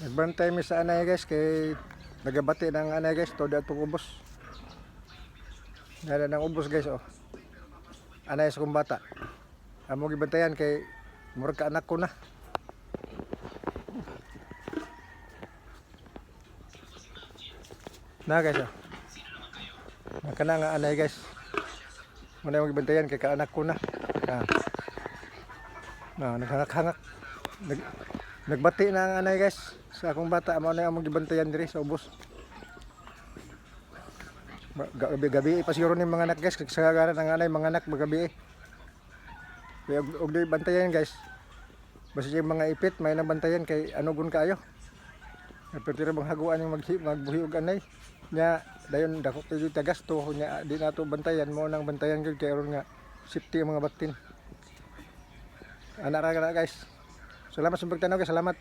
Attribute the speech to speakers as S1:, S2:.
S1: Nagbantay mi sa anay guys kay nagabati ng anay guys todo at ubos. Nada ng ubos guys oh. Anay sa kong bata. Amo gibantayan kay murag ka anak ko na. Na guys oh. Nakana nga anay guys. Muna yung gibantayan kay ka anak ko na. Naghangak-hangak. Nagbati na ang anay guys. Sa akong bata amo na among gibantayan diri sa ubos. Gabi pa siguro ni mga anak guys, sa gana ng anay mga anak magabi. Kaya og di bantayan guys. Basta yung mga ipit may nang bantayan kay ano gun kaayo. Pero bang haguan yung magbuhi og anay. Nya dayon dako kay tagasto nya di nato bantayan mo nang bantayan gyud kay aron nga safety ang mga batin. Ana ra guys. Salamat sa pagtanaw guys, salamat.